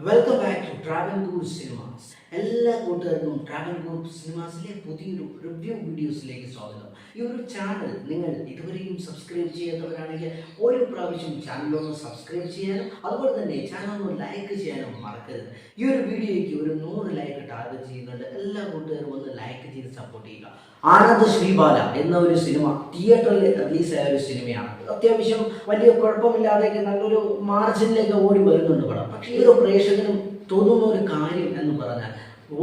Welcome back to travel good cinemas. എല്ലാ കൂട്ടുകാർക്കും travel good സിനിമാസിലെ പുതിയൊരു റിവ്യൂ വീഡിയോസിലേക്ക് സ്വാഗതം. ഈ ഒരു ചാനൽ നിങ്ങൾ ഇതുവരെയും സബ്സ്ക്രൈബ് ചെയ്യാത്തവരാണെങ്കിൽ ഒരു പ്രാവശ്യം ചാനലൊന്ന് സബ്സ്ക്രൈബ് ചെയ്യാനും അതുപോലെ തന്നെ ചാനൽ ഒന്ന് ലൈക്ക് ചെയ്യാനും മറക്കരുത്. ഈ ഒരു വീഡിയോയ്ക്ക് ഒരു 100 ലൈക്ക് ടാർഗറ്റ് ചെയ്യുന്നുണ്ട്. എല്ലാ കൂട്ടുകാരും ഒന്ന് ലൈക്ക് ചെയ്ത് സപ്പോർട്ട് ചെയ്യുക. ആനന്ദ് ശ്രീബാല എന്ന ഒരു സിനിമ തിയേറ്ററിൽ റിലീസായ ഒരു സിനിമയാണ്. അത്യാവശ്യം വലിയ കുഴപ്പമില്ലാതെ നല്ലൊരു മാർജിനിലേക്ക് ഓടി വരുന്നുണ്ട് പടം. പക്ഷേ ഈ ഒരു പ്രേക്ഷകനും തോന്നുന്ന ഒരു കാര്യം എന്ന് പറഞ്ഞാൽ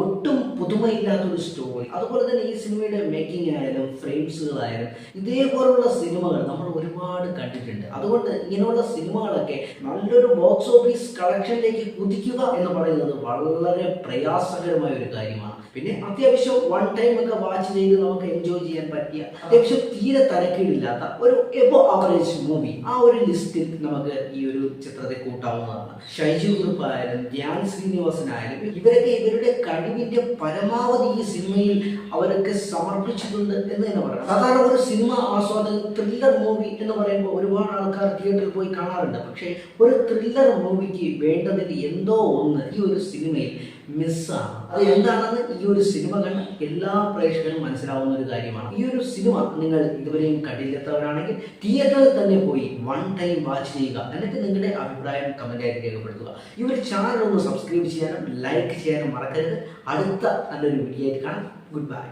ഒട്ടും പുതുമയില്ലാത്തൊരു സ്റ്റോറി. അതുപോലെ തന്നെ ഈ സിനിമയുടെ മേക്കിംഗ് ആയാലും ഫ്രെയിംസുകളായാലും ഇതേപോലുള്ള സിനിമകൾ നമ്മൾ ഒരുപാട് കണ്ടിട്ടുണ്ട്. അതുകൊണ്ട് ഇങ്ങനെയുള്ള സിനിമകളൊക്കെ നല്ലൊരു ബോക്സ് ഓഫീസ് കളക്ഷനിലേക്ക് കുതിക്കുക എന്ന് പറയുന്നത് വളരെ പ്രയാസകരമായ ഒരു കാര്യമാണ്. പിന്നെ അത്യാവശ്യം വൺ ടൈം ഒക്കെ വാച്ച് ചെയ്ത് നമുക്ക് എൻജോയ് ചെയ്യാൻ പറ്റിയ അത്യാവശ്യം തീരെ തരക്കേടില്ലാത്ത ഒരു എബോ ആവറേജ് മൂവി, ആ ഒരു ലിസ്റ്റിൽ നമുക്ക് ഈ ഒരു ചിത്രത്തെ കൂട്ടാവുന്നതാണ്. ഷൈജു ഗ്രൂപ്പ് ആയാലും ധ്യാൻ ശ്രീനിവാസനായാലും ഇവരൊക്കെ ഇവരുടെ കഴിവിന്റെ പരമാവധി ഈ സിനിമയിൽ അവരൊക്കെ സമർപ്പിച്ചിട്ടുണ്ട് എന്ന് തന്നെ പറയാം. സാധാരണ ഒരു സിനിമ ആസ്വാദകൻ ത്രില്ലർ മൂവി എന്ന് പറയുമ്പോൾ ഒരുപാട് ആൾക്കാർ തിയേറ്ററിൽ പോയി കാണാറുണ്ട്. പക്ഷേ ഒരു ത്രില്ലർ മൂവിക്ക് വേണ്ടതിൽ എന്തോ ഒന്ന് ഈ ഒരു സിനിമയിൽ മിസ്സാണ്. അത് എന്താണെന്ന് ഈ ഒരു സിനിമ കണ്ട എല്ലാ പ്രേക്ഷകരും മനസ്സിലാവുന്ന ഒരു കാര്യമാണ്. ഈ ഒരു സിനിമ നിങ്ങൾ ഇതുവരെയും കണ്ടില്ലാത്തവരാണെങ്കിൽ തിയേറ്ററിൽ തന്നെ പോയി വൺ ടൈം വാച്ച് ചെയ്യുക. എന്നിട്ട് നിങ്ങളുടെ അഭിപ്രായം കമന്റായിട്ട് രേഖപ്പെടുത്തുക. ഈ ഒരു ചാനൽ ഒന്ന് സബ്സ്ക്രൈബ് ചെയ്യാനും ലൈക്ക് ചെയ്യാനും മറക്കരുത്. അടുത്ത നല്ലൊരു വീഡിയോ ആയിട്ട് കാണാം. Good bye.